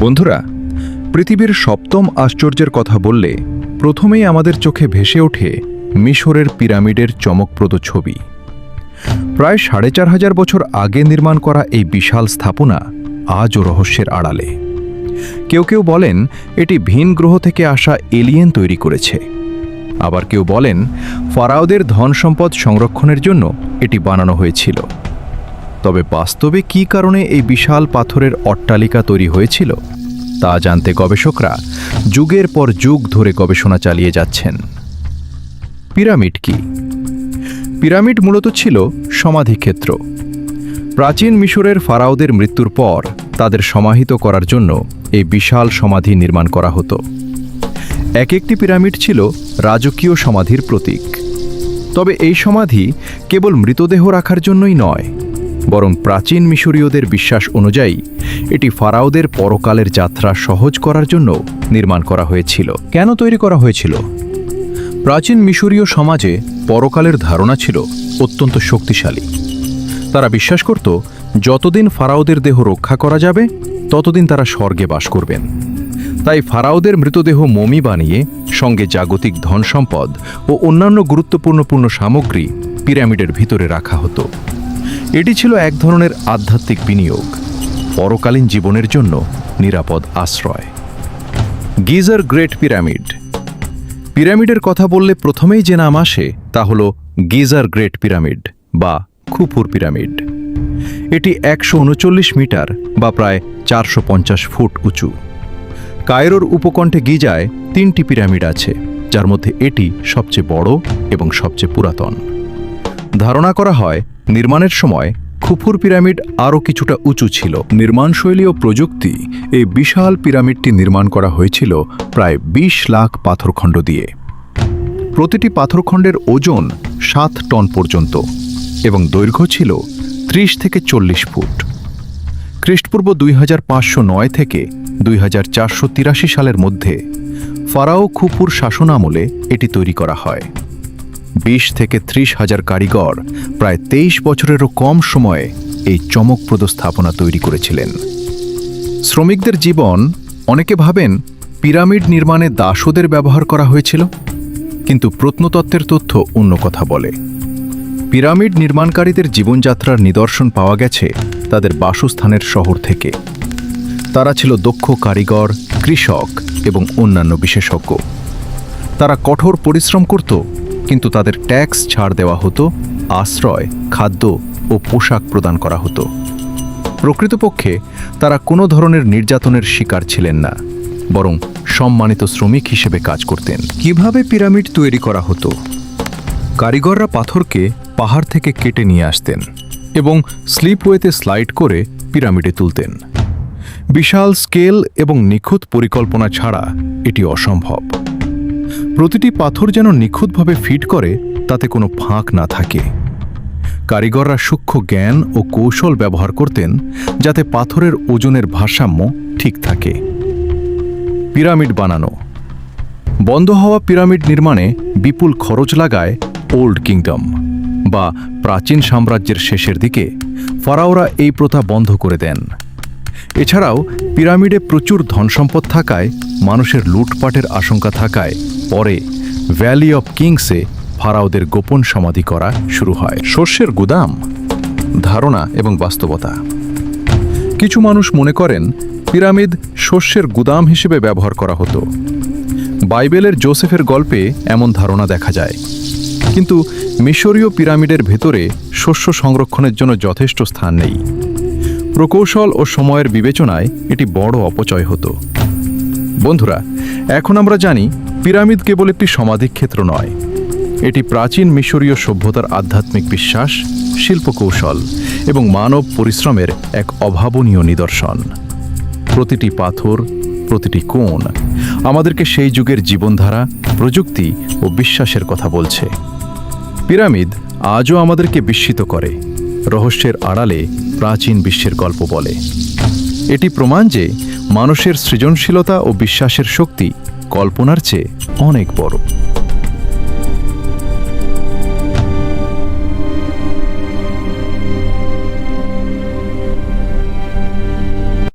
বন্ধুরা, পৃথিবীর সপ্তম আশ্চর্যের কথা বললে প্রথমেই আমাদের চোখে ভেসে ওঠে মিশরের পিরামিডের চমকপ্রদ ছবি। প্রায় ৪,৫০০ বছর আগে নির্মাণ করা এই বিশাল স্থাপনা আজও রহস্যের আড়ালে। কেউ কেউ বলেন এটি ভিন গ্রহ থেকে আসা এলিয়েন তৈরি করেছে, আবার কেউ বলেন ফারাওদের ধন সম্পদ সংরক্ষণের জন্য এটি বানানো হয়েছিল। তবে বাস্তবে কী কারণে এই বিশাল পাথরের অট্টালিকা তৈরি হয়েছিল তা জানতে গবেষকরা যুগের পর যুগ ধরে গবেষণা চালিয়ে যাচ্ছেন। পিরামিড কি? পিরামিড মূলত ছিল সমাধিক্ষেত্র। প্রাচীন মিশরের ফারাওদের মৃত্যুর পর তাদের সমাহিত করার জন্য এই বিশাল সমাধি নির্মাণ করা হতো। এক একটি পিরামিড ছিল রাজকীয় সমাধির প্রতীক। তবে এই সমাধি কেবল মৃতদেহ রাখার জন্যই নয়, বরং প্রাচীন মিশরীয়দের বিশ্বাস অনুযায়ী এটি ফারাওদের পরকালের যাত্রা সহজ করার জন্য নির্মাণ করা হয়েছিল। কেন তৈরি করা হয়েছিল? প্রাচীন মিশরীয় সমাজে পরকালের ধারণা ছিল অত্যন্ত শক্তিশালী। তারা বিশ্বাস করত যতদিন ফারাওদের দেহ রক্ষা করা যাবে ততদিন তারা স্বর্গে বাস করবেন। তাই ফারাওদের মৃতদেহ মমি বানিয়ে সঙ্গে জাগতিক ধন সম্পদ ও অন্যান্য গুরুত্বপূর্ণ সামগ্রী পিরামিডের ভিতরে রাখা হতো। এটি ছিল এক ধরনের আধ্যাত্মিক বিনিয়োগ, পরকালীন জীবনের জন্য নিরাপদ আশ্রয়। Geyser great pyramid. পিরামিডের কথা বললে প্রথমেই যে নাম আসে তা হল গিজার গ্রেট পিরামিড বা খুফুর পিরামিড। এটি ১৩৯ মিটার বা প্রায় ৪৫০ ফুট উঁচু। কায়রোর উপকণ্ঠে গিজায় ৩টি পিরামিড আছে, যার মধ্যে এটি সবচেয়ে বড় এবং সবচেয়ে পুরাতন। ধারণা করা হয় নির্মাণের সময় খুফুর পিরামিড আরও কিছুটা উঁচু ছিল। নির্মাণশৈলী ও প্রযুক্তি। এই বিশাল পিরামিডটি নির্মাণ করা হয়েছিল প্রায় ২০ লাখ পাথরখণ্ড দিয়ে। প্রতিটি পাথরখণ্ডের ওজন ৭ টন পর্যন্ত এবং দৈর্ঘ্য ছিল ৩০ থেকে ৪০ ফুট। খ্রিস্টপূর্ব ২৫০৯ থেকে ২৪৮৩ সালের মধ্যে ফারাও খুফুর শাসনামলে এটি তৈরি করা হয়। ২০ থেকে ৩০ হাজার কারিগর প্রায় ২৩ বছরেরও কম সময়ে এই চমকপ্রদ স্থাপনা তৈরি করেছিলেন। শ্রমিকদের জীবন। অনেকে ভাবেন পিরামিড নির্মাণে দাসদের ব্যবহার করা হয়েছিল, কিন্তু প্রত্নতত্ত্বের তথ্য অন্য কথা বলে। পিরামিড নির্মাণকারীদের জীবনযাত্রার নিদর্শন পাওয়া গেছে তাদের বাসস্থানের শহর থেকে। তারা ছিল দক্ষ কারিগর, কৃষক এবং অন্যান্য বিশেষজ্ঞ। তারা কঠোর পরিশ্রম করত, কিন্তু তাদের ট্যাক্স ছাড় দেওয়া হতো, আশ্রয়, খাদ্য ও পোশাক প্রদান করা হতো। প্রকৃতপক্ষে তারা কোনো ধরনের নির্যাতনের শিকার ছিলেন না, বরং সম্মানিত শ্রমিক হিসেবে কাজ করতেন। কিভাবে পিরামিড তৈরি করা হতো? কারিগররা পাথরকে পাহাড় থেকে কেটে নিয়ে আসতেন এবং স্লিপওয়েতে স্লাইড করে পিরামিডে তুলতেন। বিশাল স্কেল এবং নিখুঁত পরিকল্পনা ছাড়া এটি অসম্ভব। প্রতিটি পাথর যেন নিখুঁতভাবে ফিট করে, তাতে কোনো ফাঁক না থাকে। কারিগররা সূক্ষ্ম জ্ঞান ও কৌশল ব্যবহার করতেন যাতে পাথরের ওজনের ভারসাম্য ঠিক থাকে। পিরামিড বানানো। বন্ধ হওয়া পিরামিড নির্মাণে বিপুল খরচ লাগায় ওল্ড কিংডম বা প্রাচীন সাম্রাজ্যের শেষের দিকে ফারাওরা এই প্রথা বন্ধ করে দেন। এছাড়াও পিরামিডে প্রচুর ধনসম্পদ থাকায় মানুষের লুটপাটের আশঙ্কা থাকায় পরে ভ্যালি অব কিংসে ফারাওদের গোপন সমাধি করা শুরু হয়। শস্যের গুদাম। ধারণা এবং বাস্তবতা। কিছু মানুষ মনে করেন পিরামিড শস্যের গুদাম হিসেবে ব্যবহার করা হতো। বাইবেলের জোসেফের গল্পে এমন ধারণা দেখা যায়, কিন্তু মিশরীয় পিরামিডের ভেতরে শস্য সংরক্ষণের জন্য যথেষ্ট স্থান নেই। প্রকৌশল ও সময়ের বিবেচনায় এটি বড় অপচয় হতো। বন্ধুরা, এখন আমরা জানি পিরামিড কেবল একটি সমাধিক্ষেত্র নয়, এটি প্রাচীন মিশরীয় সভ্যতার আধ্যাত্মিক বিশ্বাস, শিল্পকৌশল এবং মানব পরিশ্রমের এক অভাবনীয় নিদর্শন। প্রতিটি পাথর, প্রতিটি কোণ আমাদেরকে সেই যুগের জীবনধারা, প্রযুক্তি ও বিশ্বাসের কথা বলছে। পিরামিড আজও আমাদেরকে বিস্মিত করে, রহস্যের আড়ালে প্রাচীন বিশ্বের গল্প বলে। এটি প্রমাণ যে মানুষের সৃজনশীলতা ও বিশ্বাসের শক্তি কল্পনার চেয়ে অনেক বড়।